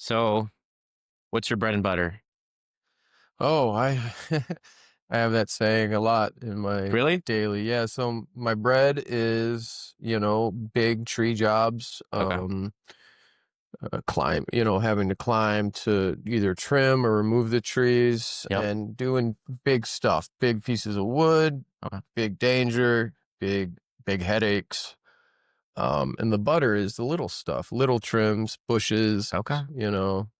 So, what's your bread and butter? Oh, I I have that saying a lot in my Really? daily. Yeah, so my bread is, big tree jobs, Okay. having to climb to either trim or remove the trees Yep. and doing big stuff, big pieces of wood, Okay. big danger, big headaches. And the butter is the little stuff, little trims, bushes, Okay. you know,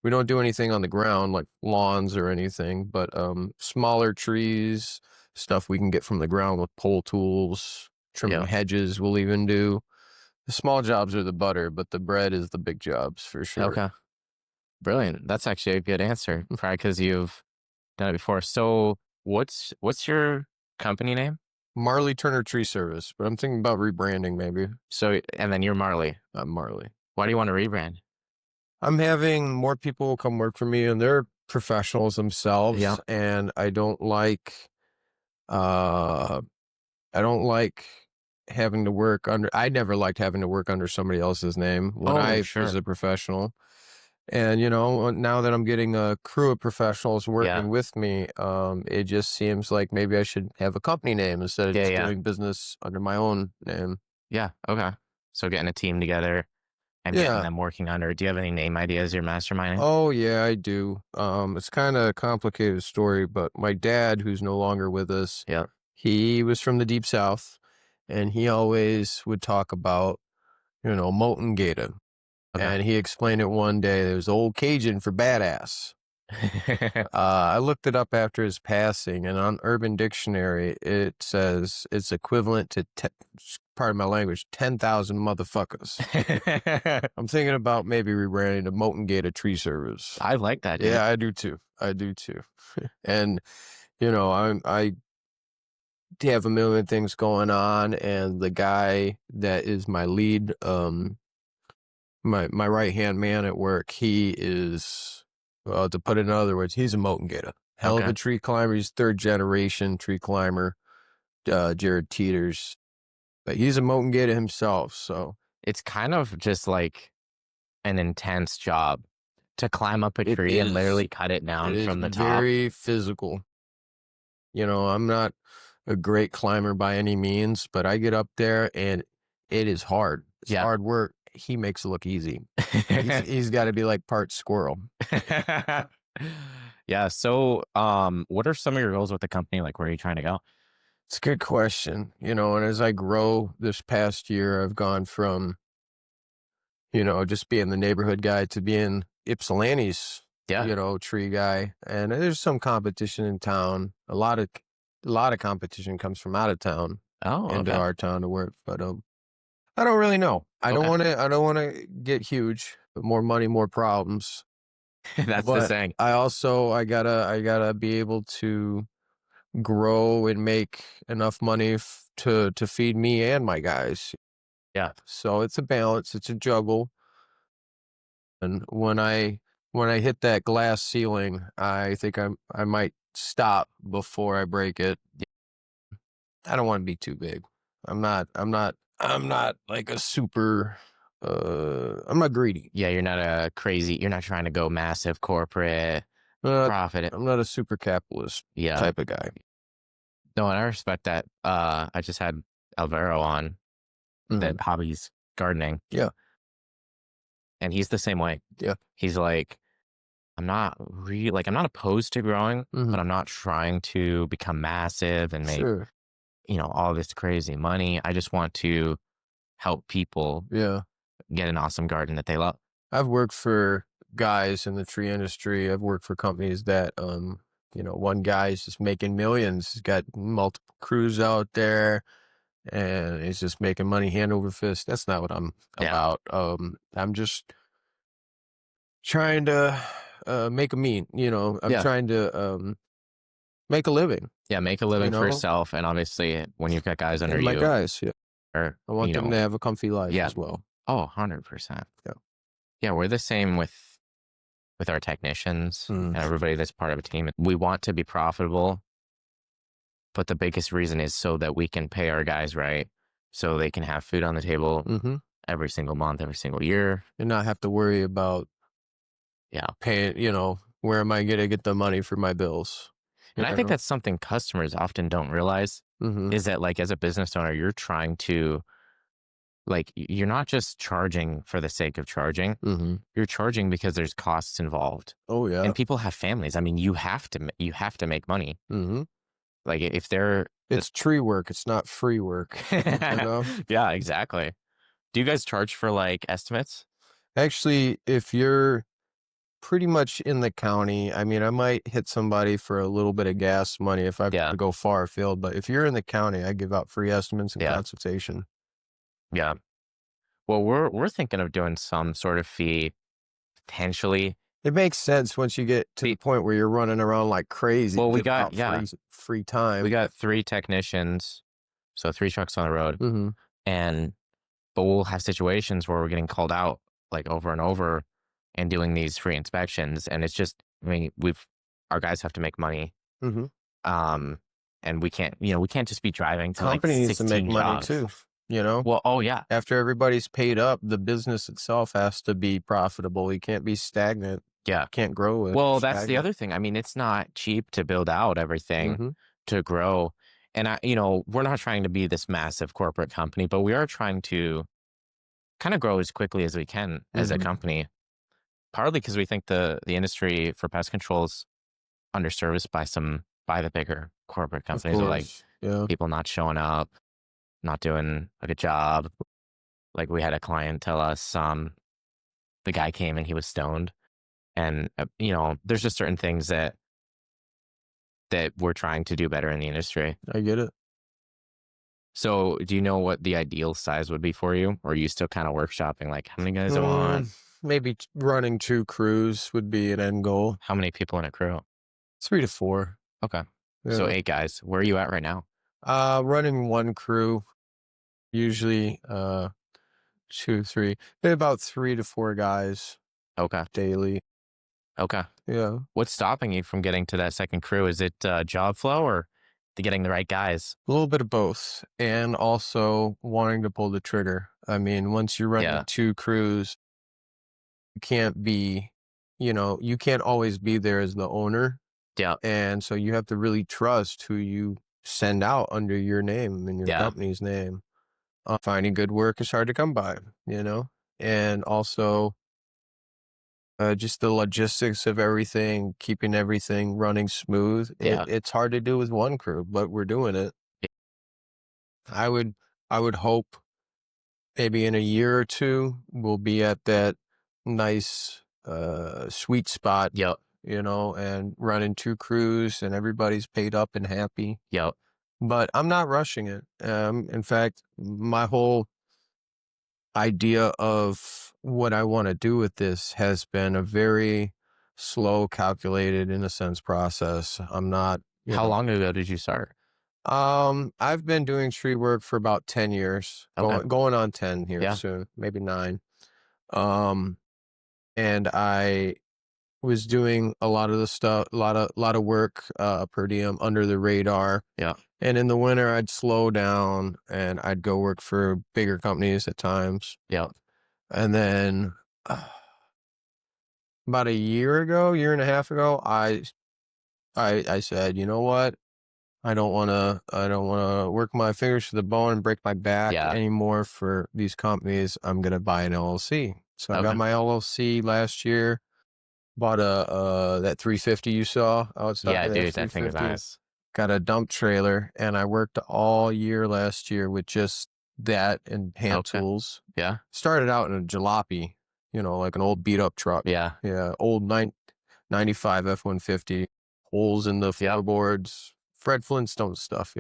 we don't do anything on the ground like lawns or anything, but smaller trees, stuff we can get from the ground with pole tools, trimming Yep. hedges we'll even do. The small jobs are the butter, but the bread is the big jobs for sure. Okay. Brilliant. That's actually a good answer. Probably because you've done it before. So, what's your company name? Marley Turner Tree Service, but I'm thinking about rebranding maybe. So, and then you're Marley. Marley. Why do you want to rebrand? I'm having more people come work for me and they're professionals themselves, Yeah. and uh I don't like having to work under I never liked having to work under somebody else's name when Oh, I was sure. a professional. And now that I'm getting a crew of professionals Yeah. working with me, it just seems like maybe I should have a company name instead of Yeah. just Yeah. doing business under my own name. Yeah. Okay. So, getting a team together and getting Yeah. them working under. Do you have any name ideas you're masterminding? Oh yeah, I do. It's kind of a complicated story, but my dad, who's no longer with us, Yep. he was from the deep south, and he always would talk about, molten gator. Okay. And he explained it one day. There was old Cajun for badass. I looked it up after his passing, and on Urban Dictionary, it says it's equivalent to, pardon my language, 10,000 motherfuckers. I'm thinking about maybe rebranding to Molten Gator Tree Service. I like that, dude. Yeah, I do too. I do too. And, I have a million things going on, and the guy that is my lead, my right hand man at work, he is, well, to put it in other words, he's a mountain gator. Hell of Okay. a tree climber. He's third generation tree climber, Jared Teeters, but he's a mountain gator himself. So It's kind of just like an intense job to climb up a it tree and is, literally cut it it down is from the top. very physical. I'm not a great climber by any means, but I get up there and it is hard. It's Yeah. hard work. He makes it look easy. He's got to be like part squirrel. Yeah. So, what are some of your goals with the company? Like, where are you trying to go? It's a good question. And as I grow this past year, I've gone from, just being the neighborhood guy to being Ypsilanti's, Yeah. tree guy. And there's some competition in town. A lot of competition comes from out of town Oh, into okay. our town to work. But I don't really know. Okay. I don't want to get huge, but more money, more problems. That's the But saying. I gotta be able to grow and make enough money to feed me and my guys. Yeah. So it's a balance, it's a juggle. And when I hit that glass ceiling, I think I might stop before I break it. I don't want to be too big. I'm not like a super I'm not greedy. Yeah. You're not trying to go massive corporate I'm not, profit. I'm not a super capitalist Yeah. type of guy. No, and I respect that. I just had Alvaro on Mhm. that hobbies gardening, Yeah. and he's the same way. Yeah. He's like, I'm not opposed to growing, Mhm. but I'm not trying to become massive and make, Sure. all this crazy money. I just want to help people Yeah. get an awesome garden that they love. I've worked for guys in the tree industry. I've worked for companies that, one guy's just making millions. He's got multiple crews out there and he's just making money hand over fist. That's not what I'm Yeah. about. I'm just trying to make a mean, I'm Yeah. trying to make a living, Yeah. Make a living for yourself. And obviously, when you've got guys under and my you, guys. Yeah. or, I want them to have a comfy life yeah. as well. Oh, 100%. Yeah. Yeah. We're the same with our technicians Mm. and everybody that's part of a team. We want to be profitable, but the biggest reason is so that we can pay our guys right, so they can have food on the table Mm-hmm. every single month, every single year. And not have to worry about Yeah. paying, where am I going to get the money for my bills? And I think that's something customers often don't realize Mm-hmm. is that, like, as a business owner, you're trying to, like, you're not just charging for the sake of charging. Mm-hmm. You're charging because there's costs involved. Oh, yeah. And people have families. I mean, you have to make money. Mm-hmm. Like, if they're It's tree work. It's not free work, Yeah, exactly. Do you guys charge for, like, estimates? Actually, if you're pretty much in the county, I mean, I might hit somebody for a little bit of gas money if I have Yeah. to go far afield, but if you're in the county, I give out free estimates and Yeah. consultation. Yeah. Well, we're thinking of doing some sort of fee potentially. It makes sense once you get to the point where you're running around like crazy. Well, we giving got out free time. we got 3 technicians, so 3 trucks on the road, Mm-hmm. but we'll have situations where we're getting called out, like, over and over and doing these free inspections, and it's just, I mean, our guys have to make money, Mm-hmm. and we can't just be driving to, like, Company needs to make 16 money jobs. too. Well, oh, yeah. After everybody's paid up, the business itself has to be profitable. You can't be stagnant. Yeah. Can't grow it. Well, that's the other thing. I mean, it's not cheap to build out everything Mm-hmm. to grow. And we're not trying to be this massive corporate company, but we are trying to kind of grow as quickly as we can as a Mm-hmm. company. Partly because we think the industry for pest control is underserviced by the bigger corporate Of companies, or, like, course. Yeah. people not showing up, not doing a good job. Like, we had a client tell us, the guy came and he was stoned, and there's just certain things that we're trying to do better in the industry. I get it. So, do you know what the ideal size would be for you, or are you still kind of workshopping, like, how many guys I want? Maybe running 2 crews would be an end goal. How many people in a crew? 3 to 4. Okay, so Yeah. 8 guys. Where are you at right now? Running 1 crew, usually 2, 3, about 3 to 4 guys Okay, daily. okay. Yeah. What's stopping you from getting to that second crew? Is it job flow, or getting the right guys? A little bit of both, and also wanting to pull the trigger. I mean, once you're running Yeah. 2 crews, you can't be, you can't always be there as the owner. Yeah. And so you have to really trust who you send out under your name and your Yeah. company's name. Finding good work is hard to come by, and also just the logistics of everything, keeping everything running smooth. Yeah. It's hard to do with 1 crew, but we're doing it. I would hope maybe in a year or 2 we'll be at that nice sweet spot, Yep. and running 2 crews and everybody's paid up and happy. Yep. But I'm not rushing it. In fact, my whole idea of what I want to do with this has been a very slow, calculated, in a sense, process. I'm not. How long ago did you start? I've been doing tree work for about 10 years, Okay. going on 10 here Yeah. soon, maybe 9. And I was doing a lot of the stuff, a lot of work, per diem under the radar. Yeah. And in the winter, I'd slow down and I'd go work for bigger companies at times. Yeah. And then about a year and a half ago, I said, you know what? I don't want to work my fingers to the bone and break my back Yeah. anymore for these companies. I'm going to buy an LLC. So I got Okay. my LLC last year. Bought that 350 you saw outside. Yeah, that dude, that thing is 350. nice. Got a dump trailer, and I worked all year last year with just that and hand Okay. tools. Yeah. Started out in a jalopy, like an old beat up truck. Yeah. Yeah, old 95 F-150, holes in the Yep. floorboards, Fred Flintstone stuff,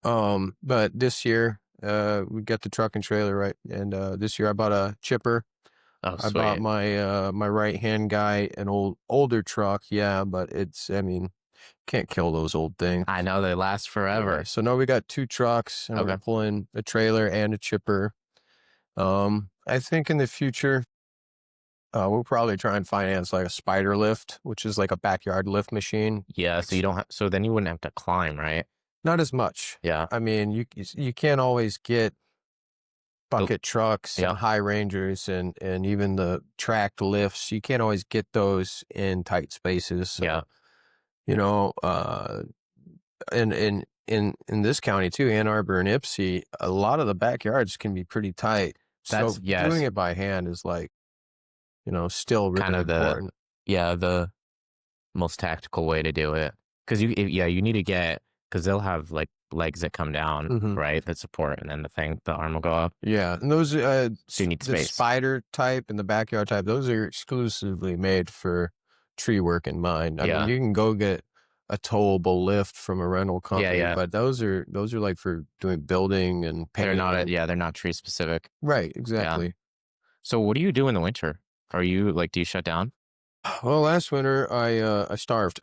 But this year, we got the truck and trailer right, and this year I bought a chipper. Oh, I bought sweet. my right hand guy an older truck, yeah, but can't kill those old things. I know they last forever. Yeah, so now we got 2 trucks, and we're Okay. pulling a trailer and a chipper. I think in the future, we'll probably try and finance like a spider lift, which is like a backyard lift machine. Yeah, so then you wouldn't have to climb, right? Not as much. Yeah. I mean, you can't always get bucket trucks Yeah. and high rangers and even the tracked lifts. You can't always get those in tight spaces. So, Yeah. you know, in this county too, Ann Arbor and Ypsi, a lot of the backyards can be pretty tight. So That's doing yes, it by hand is like, still kind really of important. the most tactical way to do it. Because you need to get, because they'll have like legs that come down, Hmm. right, that support, and then the arm will go up. Yeah, and those So you need the space. spider type and the backyard type, those are exclusively made for tree work in mind. I mean, Yeah. you can go get a towable lift from a rental Yeah. company, Yeah. but those are like for doing building and They're painting not, and yeah, they're not tree specific. right, Yeah. exactly. So what do you do in the winter? Are you like, do you shut down? Well, last winter I starved.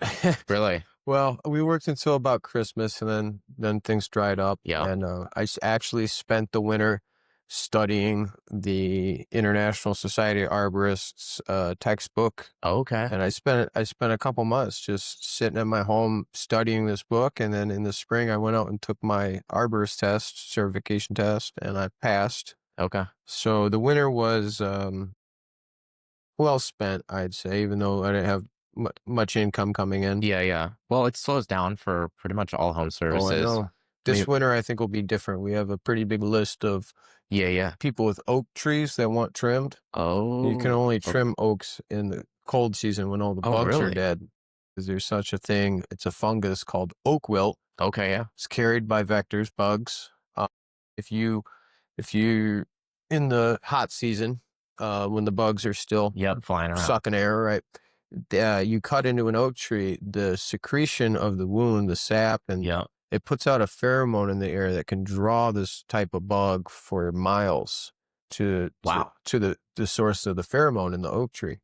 Really? Well, we worked until about Christmas, and then things dried up, Yeah. and actually spent the winter studying the International Society of Arborists textbook, Oh, okay. and I spent a couple months just sitting at my home studying this book, and then in the spring I went out and took my arborist test, certification test, and I passed. Okay. So the winter was well spent, I'd say, even though I didn't have much income coming in. Yeah. Yeah. Well, it slows down for pretty much all home Oh, I services. know. I mean, This winter, I think will be different. We have a pretty big list of yeah. Yeah. people with oak trees that want trimmed. You can Oh, only oh, trim oaks in the cold season when all the oh, bugs are really? dead. Because there's such a thing. It's a fungus called oak wilt. Okay. Yeah. It's carried by vectors, bugs. If you if you in the hot season, when the bugs are still Yep. Flying around. sucking air, right? You cut into an oak tree, the secretion of the wound, the sap, and Yeah. it puts out a pheromone in the air that can draw this type of bug for miles Wow. to the source of the pheromone in the oak tree.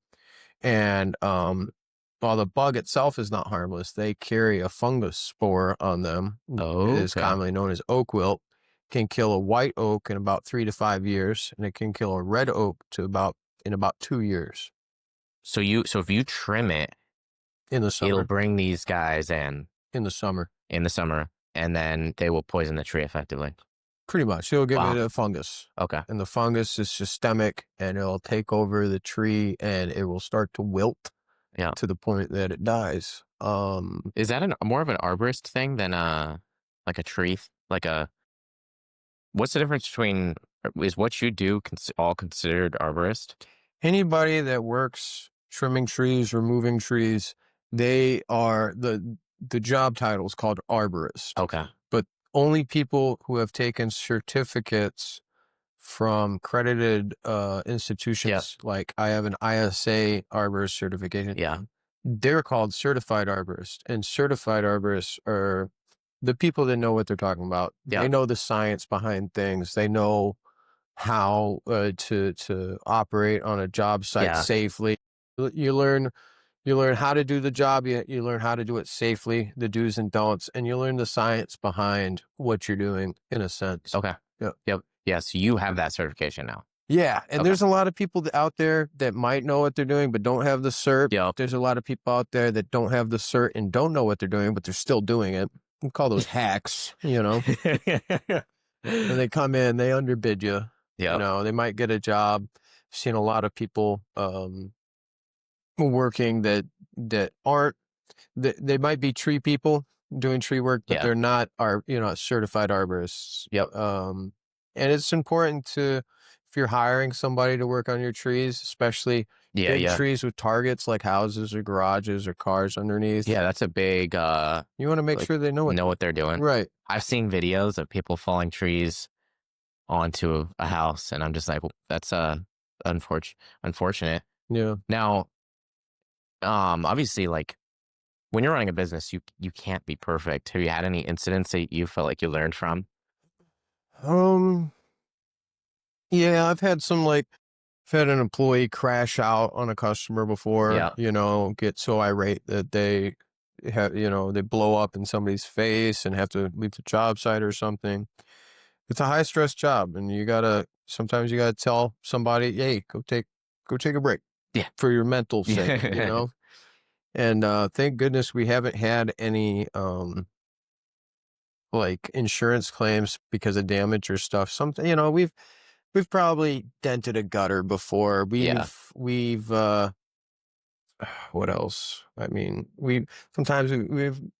And while the bug itself is not harmless, they carry a fungus spore on them. It is Okay. commonly known as oak wilt. Can kill a white oak in about 3 to 5 years, and it can kill a red oak in about 2 years So if you trim it, in the it'll summer. bring these guys In the summer, in the summer, and then they will poison the tree effectively. pretty much, it'll give Wow. it a fungus, Okay. and the fungus is systemic, and it'll take over the tree, and it will start to wilt Yeah. to the point that it dies. Is that more of an arborist thing than like a tree, like a, what's the difference between, is what you do all considered arborist? Anybody that works trimming trees, removing trees, they are the job title is called arborist, Okay. but only people who have taken certificates from credited Yeah. institutions, like I have an ISA arborist certification, Yeah. they're called certified arborists, and certified arborists are the people that know what they're talking about. Yeah. They know the science behind things. They know how to operate on a job site Yeah. safely. You learn how to do the job. You learn how to do it safely, the do's and don'ts, and you learn the science behind what you're doing in a sense. Okay. Yeah. Yep. Yeah. So you have that certification now. Yeah, and Okay. there's a lot of people out there that might know what they're doing but don't have the cert. Yep. There's a lot of people out there that don't have the cert and don't know what they're doing, but they're still doing it. We call those hacks, and they come in, they underbid you. Yep. They might get a job. I've seen a lot of people working that aren't they might be tree people doing tree work, but Yeah. they're not certified arborists. Yep. And it's important to, if you're hiring somebody to work on your trees, especially Yeah. big Yeah. trees with targets like houses or garages or cars underneath. Yeah. That's a big, You want to make like, sure they know what they're doing. right. I've seen videos of people falling trees onto a house, and I'm just like, well, that's unfortunate. Yeah. Now, obviously, like, when you're running a business, you can't be perfect. Have you had any incidents that you felt like you learned from? Yeah, I've had an employee crash out on a customer before, Yeah. get so irate that they they blow up in somebody's face and have to leave the job site or something. It's a high stress job, and sometimes you gotta tell somebody, hey, go take a break. Yeah. For your mental sake, And thank goodness we haven't had any like insurance claims because of damage or stuff. Something, we've probably dented a gutter before. Yeah. We've what else? I mean, we've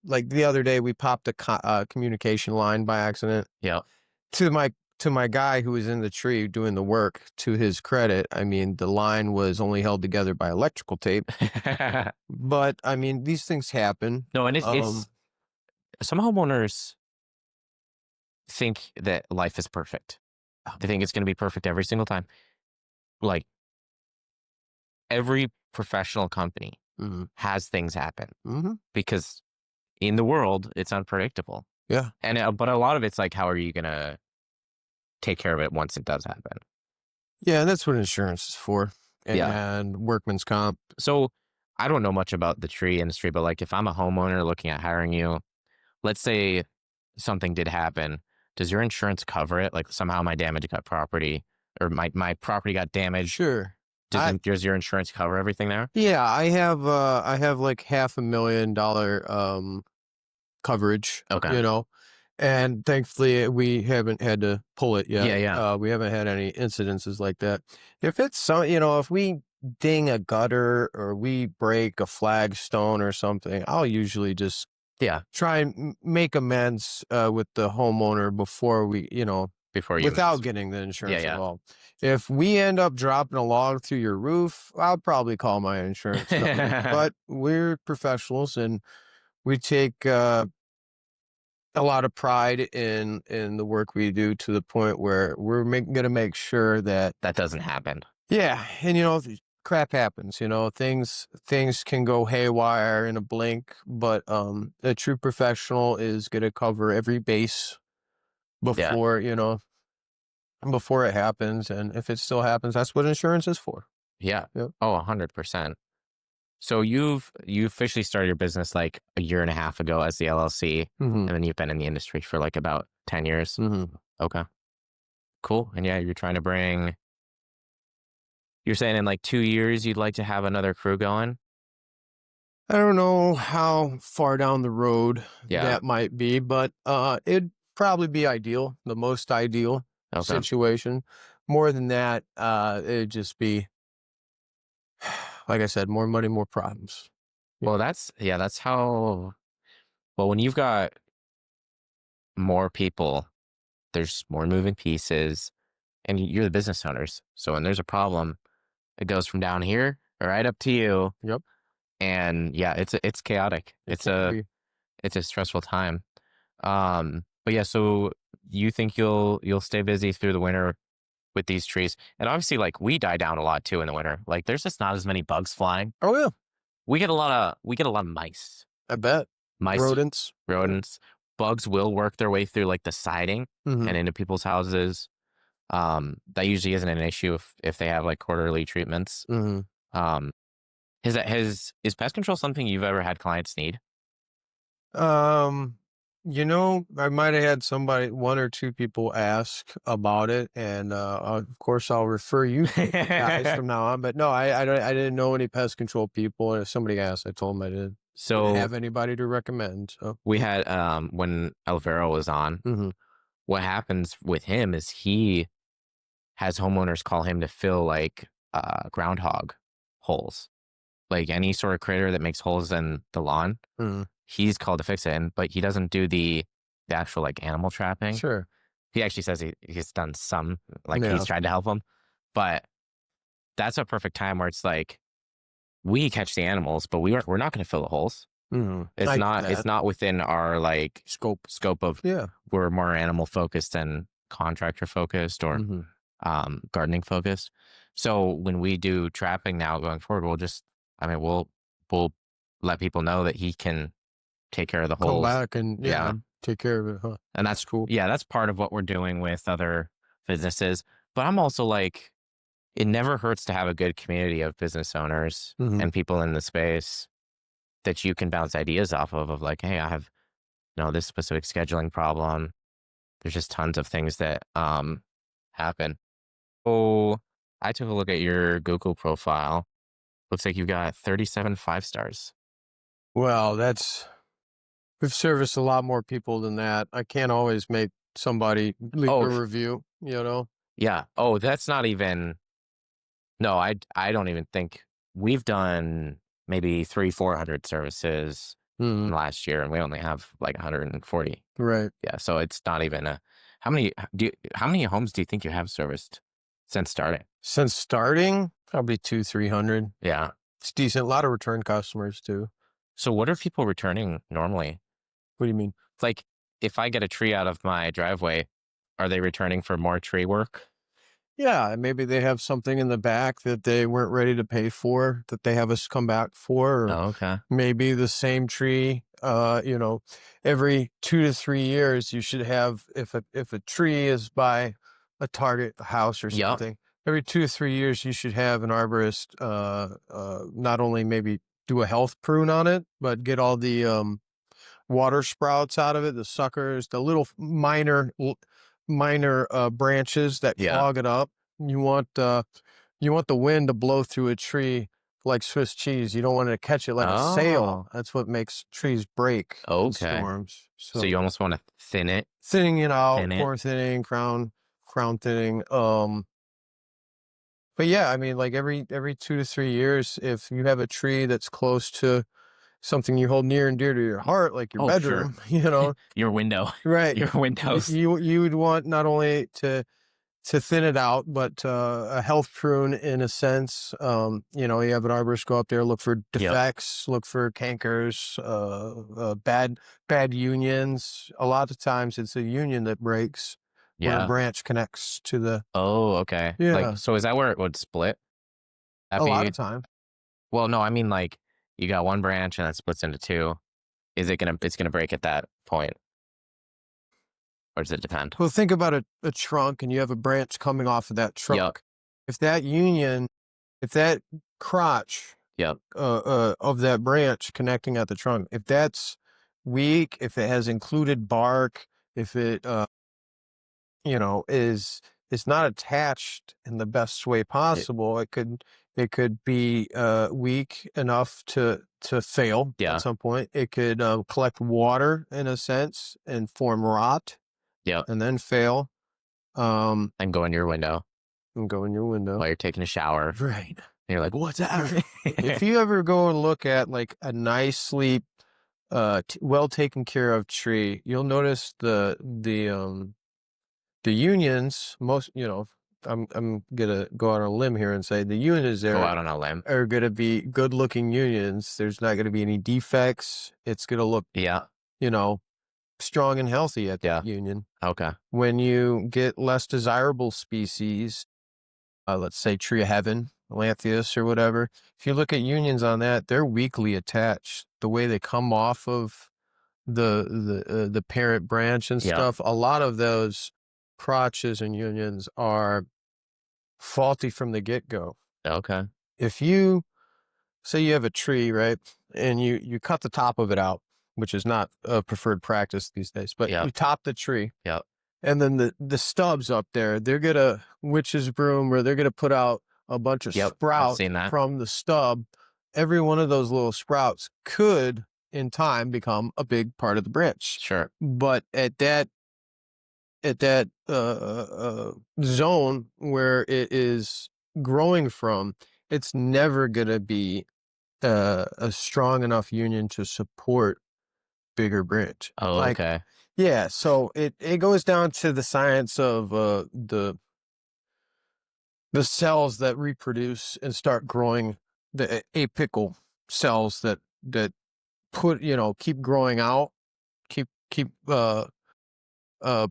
like the other day we popped a communication line by accident Yeah. to my guy who was in the tree doing the work. To his credit, I mean, the line was only held together by electrical tape. But I mean, these things happen. No, and it's some homeowners think that life is perfect. They think it's going to be perfect every single time. Like every professional company mhm, has things happen mhm, because in the world it's unpredictable. yeah, And but a lot of it's like, how are you going to take care of it once it does happen? yeah. That's what insurance is for, Yeah. and workman's comp. So I don't know much about the tree industry, but like if I'm a homeowner looking at hiring you, let's say something did happen, does your insurance cover it? Like somehow my damage got property or my property got damaged. Sure. I Does your insurance cover everything there? Yeah, I have like $500,000 coverage, Okay. you know, and thankfully we haven't had to pull it Yeah, yet. yeah. We haven't had any incidences like that. If it's if we ding a gutter or we break a flagstone or something, I'll usually just Yeah. try and make amends with the homeowner before Before you without getting the Yeah, insurance yeah. involved. If we end up dropping a log through your roof, I'll probably call my insurance company. But we're professionals and we take a lot of pride in the work we do to the point where we're going to make sure that That doesn't happen. yeah, and crap happens. Things can go haywire in a blink, but a true professional is going to cover every base Yeah. before before it happens, and if it still happens, that's what insurance is for. Yeah. Yep. Oh, 100%. So you officially started your business like a year and a half ago as the LLC, Mhm. and then you've been in the industry for like about 10 years. Mhm. Okay. Cool. And yeah, you're saying in like 2 years you'd like to have another crew going? I don't know how far down the road Yeah. that might be, but it'd probably be ideal, the most ideal Okay. situation. More than that, it'd just be like I said, more money, more problems. Yeah. Well, that's how, well, when you've got more people, there's more moving pieces and you're the business owners. So when there's a problem, it goes from down here right up to you. Yep. And yeah, it's chaotic. It can be. It's a stressful time. But yeah, so you think you'll stay busy through the winter with these trees. And obviously like we die down a lot too in the winter. Like there's just not as many bugs flying. Oh yeah, We get a lot of mice. I bet. Mice, Rodents. Yep. rodents, bugs will work their way through like the siding Mhm. and into people's houses. That usually isn't an issue if they have like quarterly treatments. Mhm. Um, is pest control something you've ever had clients need? Um, I might have had one or two people ask about it, and of course, I'll refer you to the guys from now on. But no, I didn't know any pest control people, and if somebody asked, I told them I didn't So have anybody to recommend. So, we had when Alvaro was on, hmm what happens with him is he has homeowners call him to fill like groundhog holes, like any sort of critter that makes holes in the lawn. hmm He's called to fix it, but he doesn't do the actual like animal trapping. sure, He actually says he's done some, like he's yeah, tried to help them, but that's a perfect time where it's like we catch the animals, but we're not going to fill the holes. I get It's that not within our like scope. scope of, Yeah, we're more animal focused than contractor focused or hmm gardening focused. So when we do trapping now going forward, we'll let people know that he can take care of the come holes. back and Yeah. take care of it. Huh? And That's cool. that's part of what we're doing with other businesses. But I'm also like, it never hurts to have a good community of business owners hmm and people in the space that you can bounce ideas off of like, hey, I have, this specific scheduling problem. There's just tons of things that happen. Oh, I took a look at your Google profile. Looks like you've got 37 5 stars. Well, we've serviced a lot more people than that. I can't always make somebody leave a Oh, review. Yeah. Oh, that's not even. No, I don't even think we've done maybe 400 services Hmm. in last year, and we only have like 140. Right. Yeah, so it's not even a. How many homes do you think you have serviced since starting? Since starting, probably 200-300. Yeah. It's decent. A lot of return customers too. So what are people returning normally? What do you mean? Like, if I get a tree out of my driveway, are they returning for more tree work? Yeah, maybe they have something in the back that they weren't ready to pay for that they have us come back for, or Oh, okay. maybe the same tree. Every 2 to 3 years, you should have if a tree is by a target house or Yep. something. Every 2 to 3 years, you should have an arborist not only maybe do a health prune on it, but get all the water sprouts out of it, the suckers, the little minor branches that Yeah. clog it up. You want you want the wind to blow through a tree like Swiss cheese. You don't want it to catch it like a Oh, sail. That's what makes trees break in okay. storms. So So you almost want to thin it, thinning it out, thin it. core thinning, crown thinning. But yeah, I mean, like every 2 to 3 years, if you have a tree that's close to something you hold near and dear to your heart, like your Oh, sure. bedroom, Your window, right? your windows. You would want not only to thin it out, but a health prune in a sense. You have an arborist go up there, look for Yep. defects, look for cankers, bad unions. A lot of times it's a union that breaks when a Yeah. branch connects to the Oh, okay. Like, yeah. so is that where it would split? A After lot you, of time. well, no, I mean like you got one branch and it splits into two. It's gonna break at that point, or does it depend? Well, think about a trunk, and you have a branch coming off of that Yep. trunk. If that union, if that crotch Yep. of that branch connecting at the trunk, if that's weak, if it has included bark, if it is not attached in the best way It, possible, it could be weak enough to fail at yeah. some point. It could collect water in a sense and form rot Yep. and then fail. Um, And go in your window and go in your window. while you're taking a shower. Right. And you're like, what's that? If you ever go and look at like a nicely well taken care of tree, you'll notice the unions. I'm gonna go out on a limb here and say the unions Go there out on a limb. are gonna be good looking unions. There's not gonna be any defects. It's gonna look, Yeah. you know, strong and healthy at Yeah. that union. Okay. When you get less desirable species, let's say tree of heaven, Lantheus or whatever. If you look at unions on that, they're weakly attached. The way they come off of the parent branch and Yep. stuff, a lot of those crotches and unions are faulty from the get-go. Okay. If you say you have a tree, right, and you cut the top of it out, which is not a preferred practice these days, but Yep. you top the tree, Yep. and then the stubs up there, they're gonna witch's broom, or they're gonna put out a bunch of Yep. I've sprouts seen that. from the stub. Every one of those little sprouts could, in time, become a big part of the branch. Sure. But at that zone where it is growing from, it's never gonna be a strong enough union to support bigger branch. Oh, Like, okay. yeah, so it goes down to the science of the cells that reproduce and start growing, the apical cells that keep growing out, keep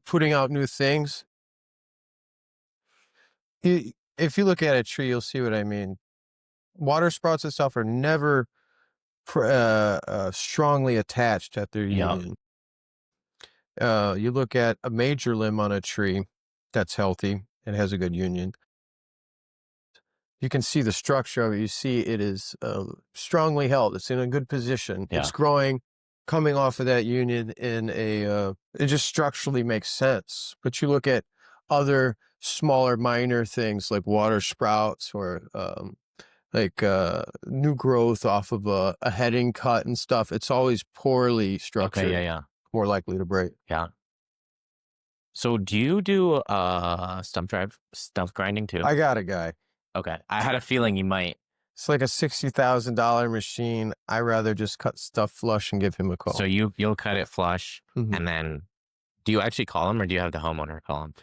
putting out new things. If you look at a tree, you'll see what I mean. Water sprouts and stuff are never strongly attached at their Yep. union. You look at a major limb on a tree that's healthy and has a good union. You can see the structure of it. You see it is strongly held. It's in a good position. Yeah. It's growing, coming off of that union in it just structurally makes sense. But you look at other smaller, minor things like water sprouts or new growth off of a heading cut and stuff. It's always poorly Okay. structured, Yeah. Yeah. more likely to break. Yeah. So do you do stump grinding too? I got a guy. Okay. I had a feeling you might. It's like a $60,000 machine. I rather just cut stuff flush and give him a So call. you'll cut it flush, Mhm. and then do you actually call him or do you have the homeowner call him?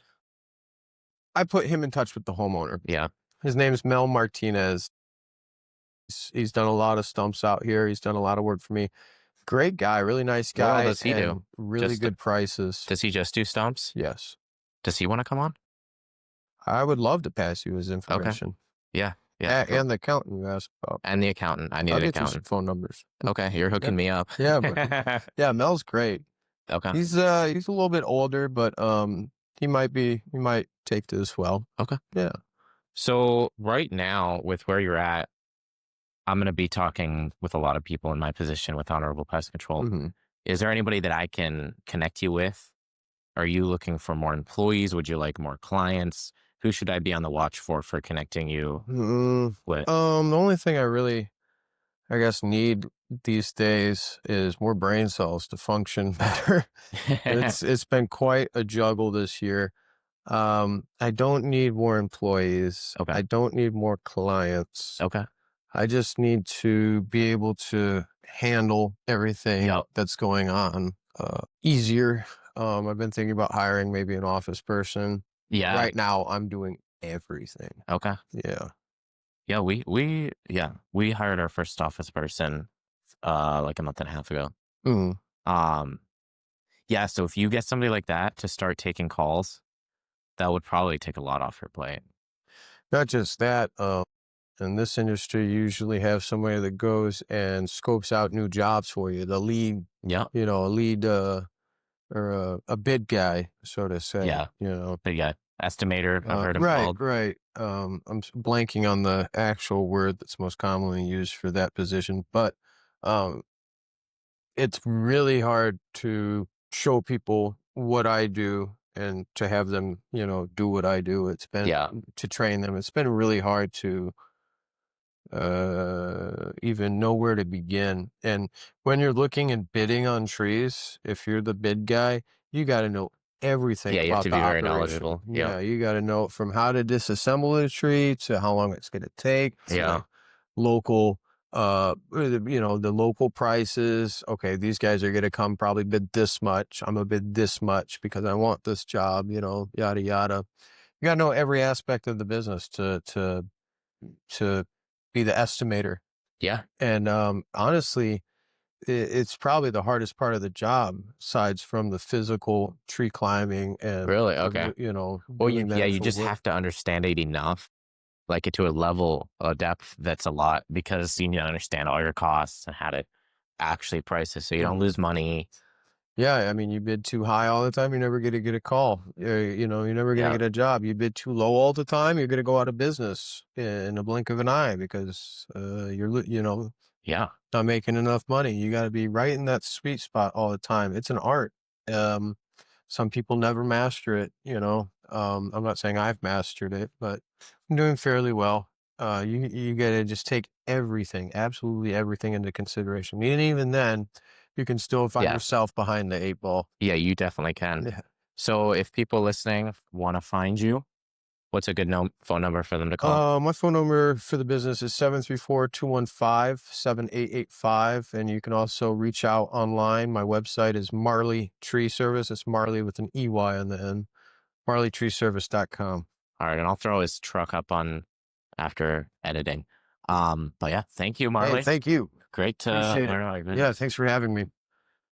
I put him in touch with the homeowner. Yeah. His name's Mel Martinez. He's done a lot of stumps out here. He's done a lot of work for me. Great guy, really nice What all guy, does he do? and really Just good prices. does he just do stumps? Yes. Does he want to come on? I would love to pass you his Okay. information. Yeah. Yeah. And the accountant you asked about. And the accountant. I need I'll an get you some accountant. phone numbers. Okay. You're hooking me up. Yeah, yeah, Mel's great. Okay. He's a little bit older, but he might take this well. Okay. Yeah. So right now, with where you're at, I'm going to be talking with a lot of people in my position with Honorable Pest Control. Mm-hmm. Is there anybody that I can connect you with? Are you looking for more employees? Would you like more clients? Who should I be on the watch for connecting you with? The only thing I really, I guess, need these days is more brain cells to function better. It's been quite a juggle this year. I don't need more employees. Okay. I don't need more clients. Okay. I just need to be able to handle everything Yep. that's going on easier. I've been thinking about hiring maybe an office person. Yeah. Right now, I'm doing everything. Okay. Yeah. Yeah. We hired our first office person like a month and a half ago. Mm. Um, yeah. So if you get somebody like that to start taking calls, that would probably take a lot off your plate. Not just that. In this industry, you usually have somebody that goes and scopes out new jobs for you. The lead, Yeah. a lead or a bid guy, so to say. Yeah. But yeah, estimator, I've heard him Right, called. right. Blanking on the actual word that's most commonly used for that position, but um, it's really hard to show people what I do and to have them, do what I do. It's been Yeah. to train them. It's been really hard to even know where to begin. And when you're looking and bidding on trees, if you're the bid guy, you got to know everything Yeah. You have about to the be very operation. knowledgeable. Yeah, you got to know from how to disassemble the tree to how long it's going to take to Yeah. local the local prices. Okay, these guys are going to come probably bid this much. I'm gonna bid this much because I want this job, yada yada. You got to know every aspect of the business to be the estimator. Yeah. And honestly, it's probably the hardest part of the job, aside from the physical tree climbing and Really? Okay. Well, doing the you actual just work. have to understand it enough, like to a level of depth that's a lot, because you need to understand all your costs and how to actually price it so you don't lose money. Yeah, I mean, you bid too high all the time, you're never going to get a call. You're never going to Yeah. get a job. You bid too low all the time, you're going to go out of business in a blink of an eye because Yeah. not making enough money. You got to be right in that sweet spot all the time. It's an art. Some people never master it. I'm not saying I've mastered it, but I'm doing fairly well. You got to just take everything, absolutely everything into consideration. And even then, you can still find Yeah. yourself behind the eight ball. Yeah, you definitely can. Yeah. So if people listening want to find you, what's a good phone number for them to call? My phone number for the business is 734-215-7885. And you can also reach out online. My website is Marley Tree Service. It's Marley with an EY on the end. MarleyTreeService.com. All right. And I'll throw his truck up on after editing. But yeah, thank you, Marley. Hey, thank you. Great to Appreciate it. learn about your business. Yeah, thanks for having me.